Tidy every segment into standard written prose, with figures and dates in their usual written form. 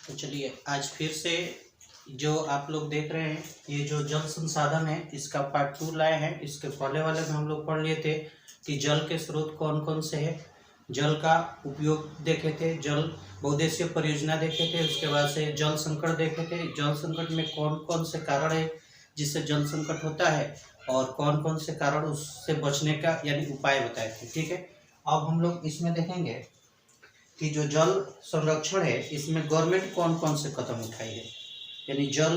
तो चलिए आज फिर से जो आप लोग देख रहे हैं ये जो जल संसाधन है इसका पार्ट 2 लाए हैं। इसके पहले वाले में हम लोग पढ़ लिए थे कि जल के स्रोत कौन कौन से हैं, जल का उपयोग देखे थे, जल बहुउद्देशीय परियोजना देखे थे, उसके बाद से जल संकट देखे थे। जल संकट में कौन कौन से कारण है जिससे जल संकट होता है और कौन कौन से कारण उससे बचने का यानी उपाय बताए थे। ठीक है, अब हम लोग इसमें देखेंगे कि जो जल संरक्षण है इसमें गवर्नमेंट कौन कौन से कदम उठाई है, यानी जल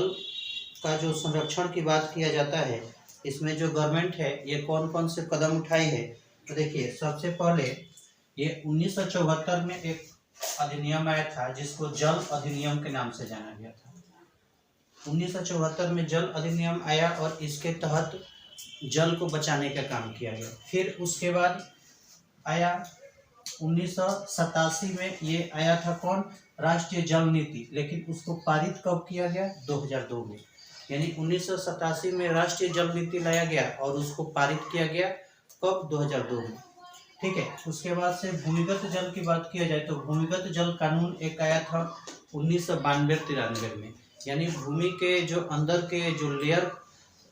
का जो संरक्षण की बात किया जाता है इसमें जो गवर्नमेंट है ये कौन कौन से कदम उठाई है। तो देखिए सबसे पहले ये 1974 में एक अधिनियम आया था जिसको जल अधिनियम के नाम से जाना गया था। 1974 में जल अधिनियम आया और इसके तहत जल को बचाने का काम किया गया। फिर उसके बाद आया 1987 में ये आया था कौन, राष्ट्रीय जल नीति, लेकिन उसको पारित कब किया गया, 2002 में। यानी 1987 में राष्ट्रीय जल नीति लाया गया और उसको पारित किया गया कब, 2002 में। ठीक है, उसके बाद से भूमिगत जल की बात किया जाए तो भूमिगत जल कानून एक आया था 1992-93 में। यानी भूमि के जो अंदर के जो लेयर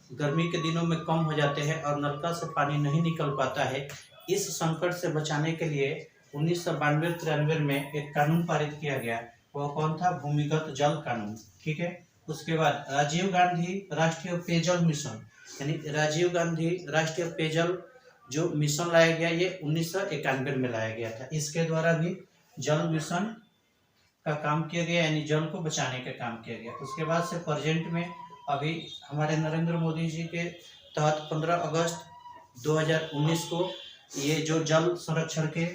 गर्मी के दिनों में कम हो जाते हैं और नलका से पानी नहीं निकल पाता है, इस संकट से बचाने के लिए 1992-93 में एक कानून पारित किया गया। वह कौन था, भूमिगत जल कानून। ठीक है, उसके बाद राजीव गांधी राष्ट्रीय पेयजल मिशन, यानी राजीव गांधी राष्ट्रीय पेयजल जो मिशन लाया गया ये 1991 में लाया गया था। इसके द्वारा भी जल मिशन का काम किया गया, यानी जल को बचाने का काम किया गया। उसके बाद से प्रेजेंट में अभी हमारे नरेंद्र मोदी जी के तहत 15 अगस्त 2019 को ये जो जल संरक्षण के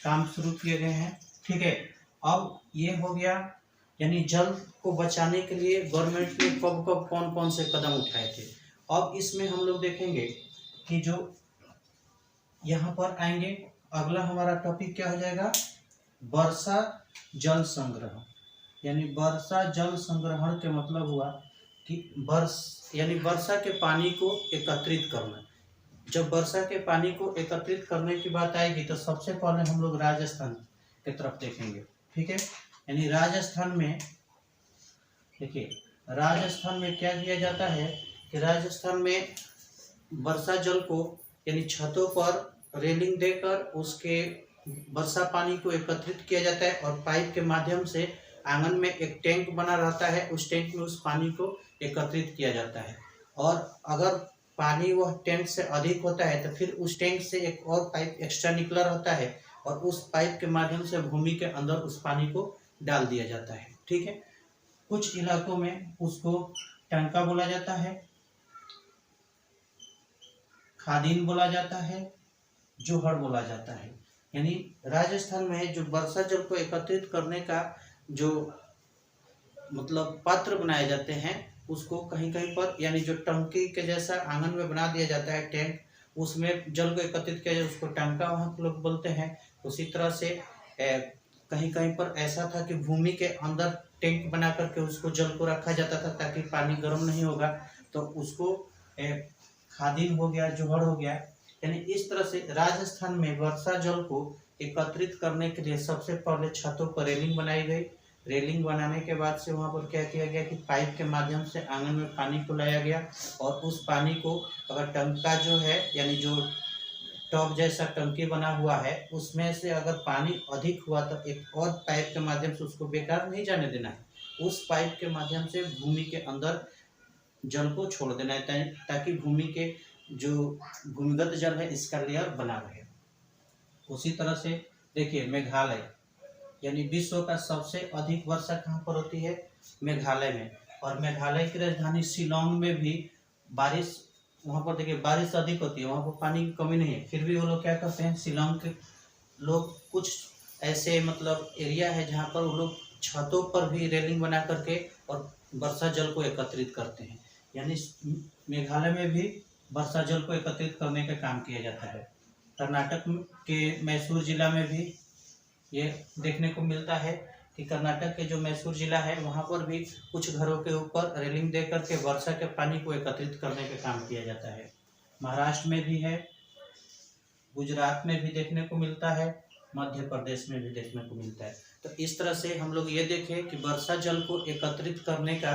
काम शुरू किए गए हैं। ठीक है, अब ये हो गया, यानी जल को बचाने के लिए गवर्नमेंट ने कब कब कौन कौन से कदम उठाए थे। अब इसमें हम लोग देखेंगे कि जो यहाँ पर आएंगे, अगला हमारा टॉपिक क्या हो जाएगा, वर्षा जल संग्रह। यानी वर्षा जल संग्रहण के मतलब हुआ कि यानी वर्षा के पानी को एकत्रित करना। जब वर्षा के पानी को एकत्रित करने की बात आएगी तो सबसे पहले हम लोग राजस्थान की तरफ देखेंगे। ठीक है, यानी राजस्थान में देखिए, राजस्थान में क्या किया जाता है कि राजस्थान में वर्षा जल को यानी छतों पर रेलिंग देकर उसके वर्षा पानी को एकत्रित किया जाता है और पाइप के माध्यम से आंगन में एक टैंक बना रहता है, उस टैंक में उस पानी को एकत्रित किया जाता है। और अगर पानी वह टैंक से अधिक होता है तो फिर उस टैंक से एक और पाइप एक्स्ट्रा निकला रहता है और उस पाइप के माध्यम से भूमि के अंदर उस पानी को डाल दिया जाता है। ठीक है, कुछ इलाकों में उसको टंका बोला जाता है, खादीन बोला जाता है, जोहड़ बोला जाता है। यानी राजस्थान में जो वर्षा जल को एकत्रित करने का जो मतलब पात्र बनाए जाते हैं उसको कहीं कहीं पर यानी जो टंकी के जैसा आंगन में बना दिया जाता है टैंक, उसमें जल को एकत्रित किया जाए उसको टंका वहाँ के लोग बोलते हैं। उसी तरह से कहीं कहीं पर ऐसा था कि भूमि के अंदर टैंक बना करके उसको जल को रखा जाता था ताकि पानी गर्म नहीं होगा, तो उसको खादीन हो गया, जोहड़ हो गया। यानी इस तरह से राजस्थान में वर्षा जल को एकत्रित करने के लिए सबसे पहले छतों पर रेलिंग बनाई गई। रेलिंग बनाने के बाद से वहाँ पर क्या किया गया कि पाइप के माध्यम से आंगन में पानी को लाया गया और उस पानी को अगर टंका जो है यानी जो टब जैसा टंकी बना हुआ है उसमें से अगर पानी अधिक हुआ तो एक और पाइप के माध्यम से उसको बेकार नहीं जाने देना है, उस पाइप के माध्यम से भूमि के अंदर जल को छोड़ देना है ताकि भूमि के जो भूमिगत जल है इसका लेयर बना रहे। उसी तरह से देखिए मेघालय, यानी विश्व का सबसे अधिक वर्षा कहाँ पर होती है, मेघालय में। और मेघालय की राजधानी शिलोंग में भी बारिश, वहाँ पर देखिए बारिश अधिक होती है, वहाँ पर पानी की कमी नहीं है, फिर भी वो लोग क्या करते हैं, शिलोंग के लोग कुछ ऐसे मतलब एरिया है जहाँ पर वो लोग छतों पर भी रेलिंग बना करके और वर्षा जल को एकत्रित करते हैं। यानी मेघालय में भी वर्षा जल को एकत्रित करने का काम किया जाता है। कर्नाटक के मैसूर जिला में भी ये देखने को मिलता है कि कर्नाटक के जो मैसूर जिला है वहाँ पर भी कुछ घरों के ऊपर रेलिंग दे करके वर्षा के पानी को एकत्रित करने का काम किया जाता है। महाराष्ट्र में भी है, गुजरात में भी देखने को मिलता है, मध्य प्रदेश में भी देखने को मिलता है। तो इस तरह से हम लोग ये देखें कि वर्षा जल को एकत्रित करने का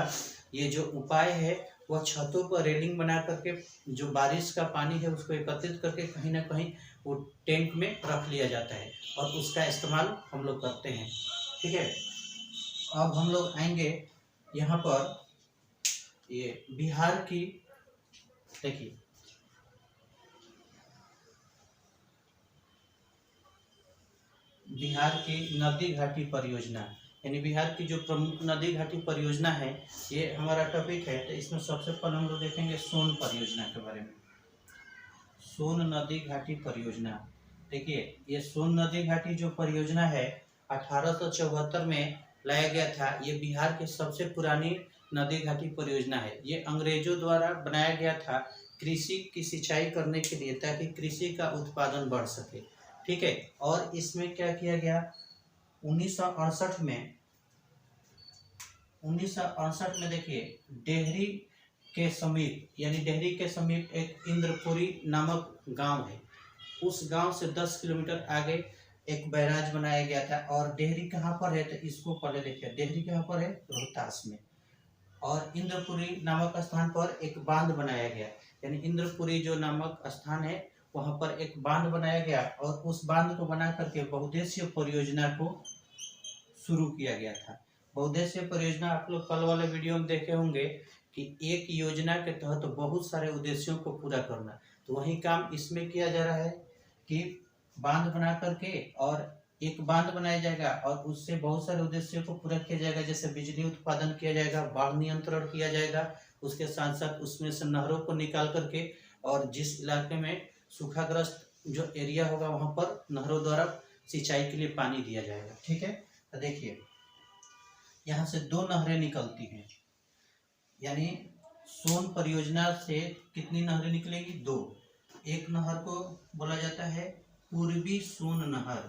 ये जो उपाय है वह छतों पर रेलिंग बना करके जो बारिश का पानी है उसको एकत्रित करके कहीं ना कहीं वो टैंक में रख लिया जाता है और उसका इस्तेमाल हम लोग करते हैं। ठीक है, अब हम लोग आएंगे यहाँ पर, ये बिहार की, देखिए बिहार की नदी घाटी परियोजना, यानी बिहार की जो प्रमुख नदी घाटी परियोजना है, ये हमारा टॉपिक है। तो इसमें सबसे पहले हम लोग देखेंगे सोन परियोजना के बारे में। सोन नदी घाटी परियोजना, देखिए ये सोन नदी घाटी जो परियोजना है 1874 में लाया गया था। ये बिहार की सबसे पुरानी नदी घाटी परियोजना है। ये अंग्रेजों द्वारा बनाया गया था कृषि की सिंचाई करने के लिए, ताकि कृषि का उत्पादन बढ़ सके। ठीक है, और इसमें क्या किया गया, 1968 में देखिए डेहरी के समीप, यानी डेहरी के समीप एक इंद्रपुरी नामक गांव है। उस गांव से 10 किलोमीटर आगे एक बैराज बनाया गया था। और डेहरी कहाँ पर है, तो इसको पहले देखिए, डेहरी कहाँ पर है, रोहतास में। और इंद्रपुरी नामक स्थान पर एक बांध बनाया गया, यानी इंद्रपुरी जो नामक स्थान है वहां पर एक बांध बनाया गया और उस बांध को बना करके बहुउद्देशीय परियोजना को शुरू किया गया था। बहुउद्देशीय परियोजना आप लोग कल वाले वीडियो में देखे होंगे कि एक योजना के तहत तो बहुत सारे उद्देश्यों को पूरा करना, तो वही काम इसमें किया जा रहा है कि बांध बना करके, और एक बांध बनाया जाएगा और उससे बहुत सारे उद्देश्यों को पूरा किया जाएगा। जैसे बिजली उत्पादन किया जाएगा, बाढ़ नियंत्रण किया जाएगा, उसके साथ साथ उसमें से नहरों को निकाल करके, और जिस इलाके में सूखाग्रस्त जो एरिया होगा वहां पर नहरों द्वारा सिंचाई के लिए पानी दिया जाएगा। ठीक है, तो देखिए यहाँ से 2 नहरें निकलती हैं, यानी सोन परियोजना से कितनी नहरें निकलेंगी, 2। एक नहर को बोला जाता है पूर्वी सोन नहर।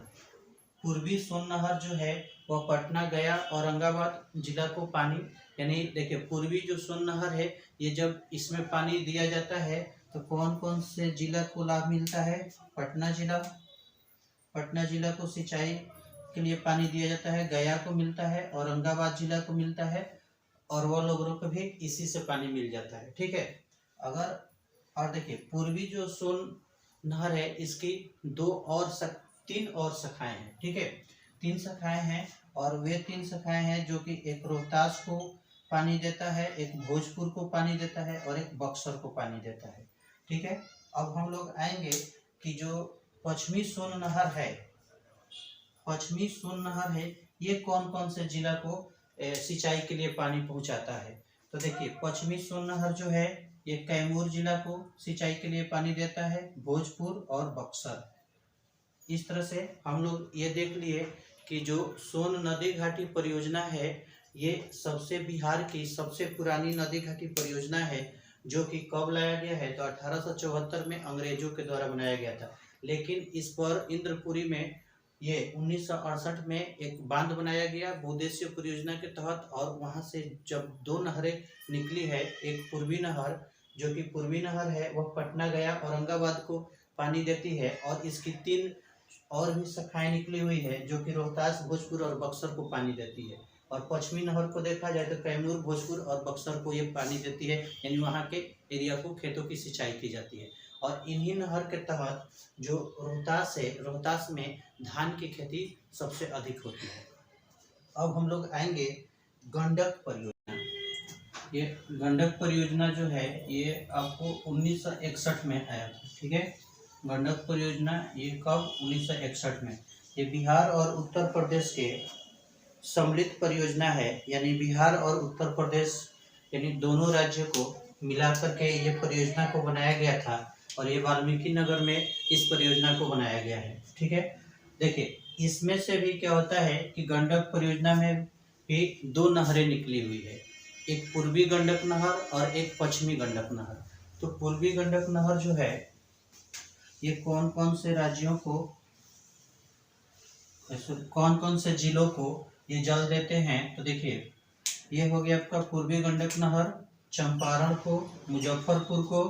पूर्वी सोन नहर जो है वह पटना, गया, औरंगाबाद जिला को पानी, यानी देखिए पूर्वी जो सोन नहर है, ये जब इसमें पानी दिया जाता है तो कौन कौन से जिला को लाभ मिलता है, पटना जिला को सिंचाई के लिए पानी दिया जाता है, गया को मिलता है, औरंगाबाद जिला को मिलता है, और वो लोगों को भी इसी से पानी मिल जाता है। ठीक है, अगर और देखिए पूर्वी जो सोन नहर है इसकी 3 और शाखाएं हैं। ठीक है, 3 शाखाएं हैं, और वे 3 शाखाएं हैं जो कि एक रोहतास को पानी देता है, एक भोजपुर को पानी देता है, और एक बक्सर को पानी देता है। ठीक है, अब हम लोग आएंगे कि जो पश्चिमी सोन नहर है, ये कौन कौन से जिला को सिंचाई के लिए पानी पहुंचाता है। तो देखिए पश्चिमी सोन नहर जो है ये कैमूर जिला को सिंचाई के लिए पानी देता है, भोजपुर और बक्सर। इस तरह से हम लोग ये देख लिए कि जो सोन नदी घाटी परियोजना है ये बिहार की सबसे पुरानी नदी घाटी परियोजना है, जो कि कब लाया गया है, तो 1874 में अंग्रेजों के द्वारा बनाया गया था। लेकिन इस पर इंद्रपुरी में ये 1968 में एक बांध बनाया गया बहुउद्देशीय परियोजना के तहत, और वहां से जब 2 नहरें निकली है, एक पूर्वी नहर, जो कि पूर्वी नहर है वह पटना, गया, औरंगाबाद को पानी देती है, और इसकी 3 और भी शाखाएं निकली हुई है जो कि रोहतास, भोजपुर और बक्सर को पानी देती है। और पश्चिमी नहर को देखा जाए तो कैमूर, भोजपुर और बक्सर को ये पानी देती है, यानी वहाँ के एरिया को खेतों की सिंचाई की जाती है। और इन्हीं नहर के तहत जो रोहतास है, रोहतास में धान की खेती सबसे अधिक होती है। अब हम लोग आएंगे गंडक परियोजना। ये गंडक परियोजना जो है ये आपको 1961 में आया था। ठीक है, गंडक परियोजना ये कब, 1961 में। ये बिहार और उत्तर प्रदेश के सम्मिलित परियोजना है, यानी बिहार और उत्तर प्रदेश यानी दोनों राज्यों को मिला करके ये परियोजना को बनाया गया था, और ये वाल्मीकि नगर में इस परियोजना को बनाया गया है। ठीक है, देखिए इसमें से भी क्या होता है कि गंडक परियोजना में भी 2 नहरें निकली हुई है, एक पूर्वी गंडक नहर और एक पश्चिमी गंडक नहर। तो पूर्वी गंडक नहर जो है ये कौन कौन से राज्यों को, कौन कौन से जिलों को ये जल देते हैं, तो देखिए ये हो गया आपका पूर्वी गंडक नहर चंपारण को, मुजफ्फरपुर को,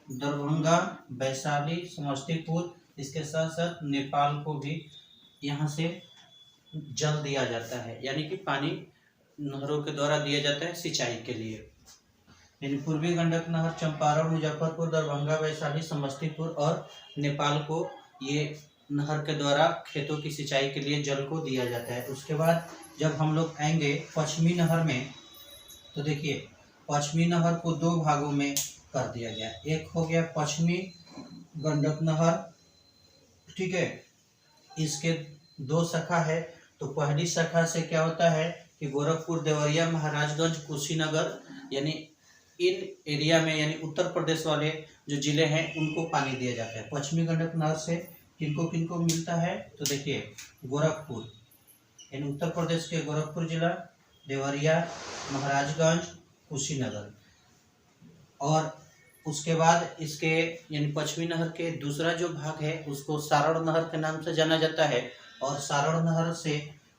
दरभंगा, वैशाली, समस्तीपुर, इसके साथ साथ नेपाल को भी यहाँ से जल दिया जाता है, यानी कि पानी नहरों के द्वारा दिया जाता है सिंचाई के लिए। यानी पूर्वी गंडक नहर चंपारण, मुजफ्फरपुर, दरभंगा, वैशाली, समस्तीपुर और नेपाल को ये नहर के द्वारा खेतों की सिंचाई के लिए जल को दिया जाता है। उसके बाद जब हम लोग आएंगे पश्चिमी नहर में, तो देखिए पश्चिमी नहर को दो भागों में कर दिया गया। एक हो गया पश्चिमी गंडक नहर, ठीक है, इसके दो शाखा है। तो पहली शाखा से क्या होता है कि गोरखपुर, देवरिया, महाराजगंज, कुशीनगर, यानी इन एरिया में, यानी उत्तर प्रदेश वाले जो जिले हैं उनको पानी दिया जाता है। पश्चिमी गंडक नहर से किनको किनको मिलता है, तो देखिए गोरखपुर, यानी उत्तर प्रदेश के गोरखपुर जिला, देवरिया, महाराजगंज, कुशीनगर। और उसके बाद इसके यानी पश्चिमी नहर के दूसरा जो भाग है उसको सारण नहर के नाम से जाना जाता है। और सारण नहर से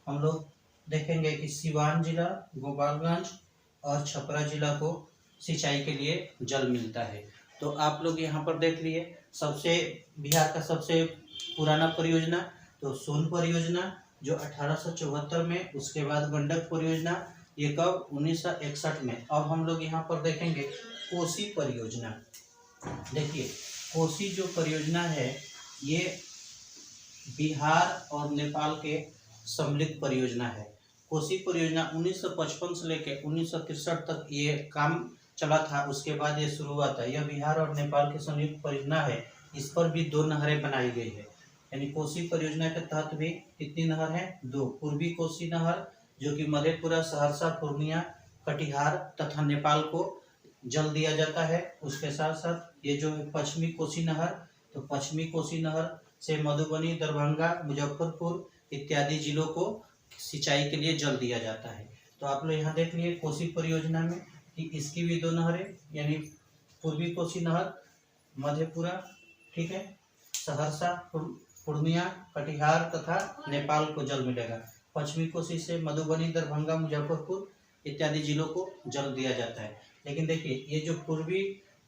हम लोग देखेंगे कि सिवान जिला, गोपालगंज और छपरा जिला को सिंचाई के लिए जल मिलता है। तो आप लोग यहाँ पर देख लिए, सबसे बिहार का सबसे पुराना परियोजना तो सोन परियोजना जो 1874 में, उसके बाद गंडक परियोजना, ये कब 1961 में। अब हम लोग यहाँ पर देखेंगे कोसी परियोजना। देखिए कोसी जो परियोजना है ये बिहार और नेपाल के सम्मिलित परियोजना है। कोसी परियोजना 1955 से लेकर 1963 तक ये काम चला था, उसके बाद ये शुरू हुआ था। यह बिहार और नेपाल के संयुक्त परियोजना है। इस पर भी दो नहरें बनाई गई है। यानी कोसी परियोजना के तहत भी कितनी नहर है, दो। पूर्वी कोसी नहर जो कि मधेपुरा, सहरसा, पूर्णिया, कटिहार तथा नेपाल को जल दिया जाता है। उसके साथ साथ ये जो है पश्चिमी कोसी नहर, तो पश्चिमी कोसी नहर से मधुबनी, दरभंगा, मुजफ्फरपुर इत्यादि जिलों को सिंचाई के लिए जल दिया जाता है। तो आप लोग यहाँ देख लिए कोसी परियोजना में कि इसकी भी दो नहरें, यानी पूर्वी कोसी नहर मधेपुरा, ठीक है, सहरसा, पूर्णिया, कटिहार तथा नेपाल को जल मिलेगा। पश्चिमी कोसी से मधुबनी, दरभंगा, मुजफ्फरपुर इत्यादि जिलों को जल दिया जाता है। लेकिन देखिए ये जो पूर्वी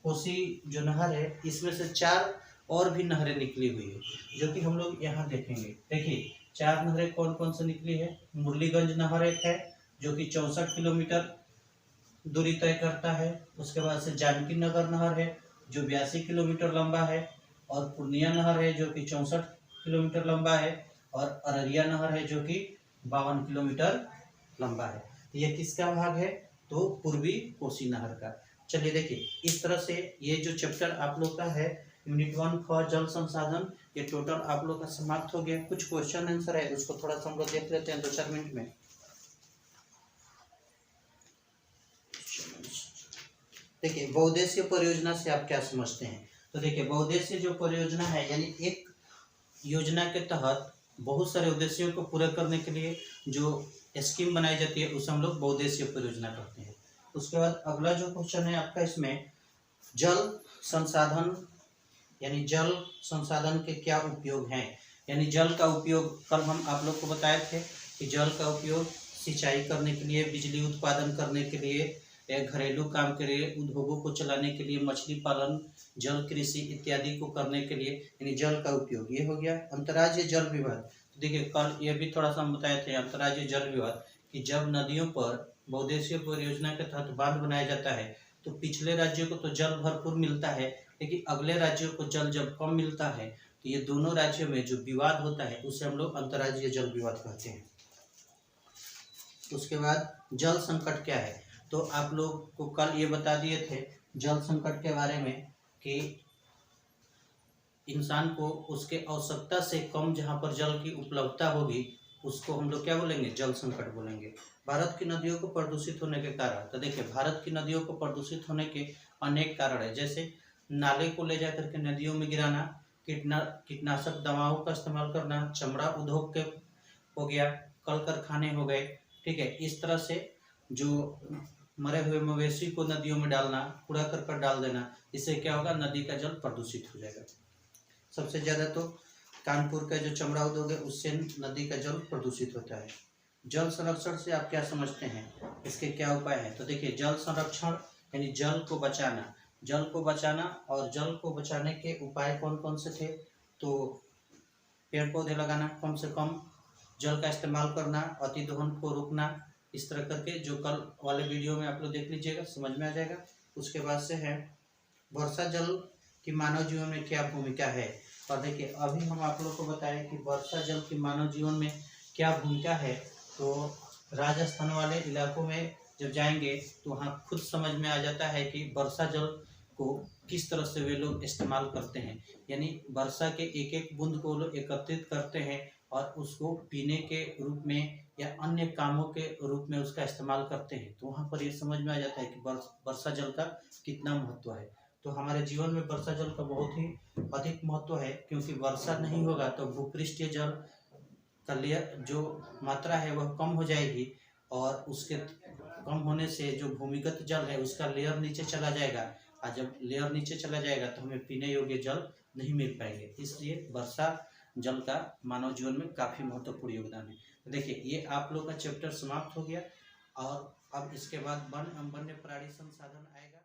कोसी जो नहर है इसमें से चार और भी नहरें निकली हुई है जो कि हम लोग यहाँ देखेंगे। देखिए चार नहरें कौन कौन से निकली है। मुरलीगंज नहर एक है जो कि 64 किलोमीटर दूरी तय करता है। उसके बाद से जानकी नगर नहर है जो 82 किलोमीटर लंबा है। और पूर्णिया नहर है जो कि 64 किलोमीटर लंबा है। और अररिया नहर है जो कि 52 किलोमीटर लंबा है। ये किसका भाग है, तो पूर्वी कोसी नहर का। चलिए देखिए इस तरह से ये जो चैप्टर आप लोग का है यूनिट 1 फॉर जल संसाधन, ये टोटल आप लोग का समाप्त हो गया। कुछ क्वेश्चन आंसर है उसको थोड़ा सा हम लोग देख लेते हैं 2-4 मिनट में। देखिए बहुउद्देशीय परियोजना से आप क्या समझते हैं, तो देखिए बहुउद्देशीय जो परियोजना है यानी एक योजना के तहत बहुत सारे उद्देश्यों को पूरा करने के लिए जो स्कीम बनाई जाती है उसे हम लोग बहुउद्देशीय परियोजना कहते हैं। उसके बाद अगला जो क्वेश्चन है आपका इसमें जल संसाधन, यानी जल संसाधन के क्या उपयोग हैं। यानी जल का उपयोग कल हम आप लोग को बताए थे कि जल का उपयोग सिंचाई करने के लिए, बिजली उत्पादन करने के लिए, घरेलू काम के लिए, उद्योगों को चलाने के लिए, मछली पालन, जल कृषि इत्यादि को करने के लिए, यानी जल का उपयोग। ये हो गया अंतर्राज्यीय जल विवाद। तो देखिए कल ये भी थोड़ा सा हम बताए थे अंतर्राज्यीय जल विवाद कि जब नदियों पर बहुउद्देशीय परियोजना के तहत बांध बनाया जाता है तो पिछले राज्यों को तो जल भरपूर मिलता है लेकिन अगले राज्यों को जल जब कम मिलता है तो ये दोनों राज्यों में जो विवाद होता है उसे हम लोग अंतर्राज्यीय जल विवाद कहते हैं। उसके बाद जल संकट क्या है, तो आप लोग को कल ये बता दिए थे जल संकट के बारे में कि इंसान को उसके आवश्यकता से कम जहाँ पर जल की उपलब्धता होगी उसको हम लोग क्या बोलेंगे, जल संकट बोलेंगे। भारत की नदियों को प्रदूषित होने के कारण, तो देखिए भारत की नदियों को प्रदूषित होने के अनेक कारण है, जैसे नाले को ले जाकर के नदियों में गिराना, कीटनाशक दवाओं का इस्तेमाल करना, चमड़ा उद्योग के हो गया, कल कारखाने हो गए, ठीक है। इस तरह से जो मरे हुए मवेशी को नदियों में डालना, कूड़ा करकट डाल देना, इससे क्या होगा, नदी का जल प्रदूषित हो जाएगा। सबसे ज़्यादा तो कानपुर का जो चमड़ा उद्योग है उससे नदी का जल प्रदूषित होता है। जल संरक्षण से आप क्या समझते हैं, इसके क्या उपाय हैं, तो देखिए जल संरक्षण यानी जल को बचाना, जल को बचाना और जल को बचाने के उपाय कौन कौन से थे, तो पेड़ पौधे लगाना कम से कम, जल का इस्तेमाल करना, अति दोहन को रोकना, इस तरह करके जो कल वाले वीडियो में आप लोग देख लीजिएगा, समझ में आ जाएगा। उसके बाद से है वर्षा जल की मानव जीवन में क्या भूमिका है। और देखिए अभी हम आप लोग को बताएं कि वर्षा जल की मानव जीवन में क्या भूमिका है। तो राजस्थान वाले इलाकों में जब जाएंगे तो वहाँ खुद समझ में आ जाता है कि वर्षा जल को किस तरह से वे लोग इस्तेमाल करते हैं। यानी वर्षा के एक एक बूंद को लोग एकत्रित करते हैं और उसको पीने के रूप में या अन्य कामों के रूप में उसका इस्तेमाल करते हैं। तो वहाँ पर ये समझ में आ जाता है कि वर्षा जल का कितना महत्व है। तो हमारे जीवन में वर्षा जल का बहुत ही अधिक महत्व है, क्योंकि वर्षा नहीं होगा तो भूपृष्ठीय जल का लेयर जो मात्रा है वह कम हो जाएगी, और उसके कम होने से जो भूमिगत जल है उसका लेयर नीचे चला जाएगा, और जब लेयर नीचे चला जाएगा तो हमें पीने योग्य जल नहीं मिल पाएंगे। इसलिए वर्षा जल का मानव जीवन में काफ़ी महत्वपूर्ण योगदान है। तो देखिए ये आप लोग का चैप्टर समाप्त हो गया, और अब इसके बाद वन्य प्राणी संसाधन आएगा।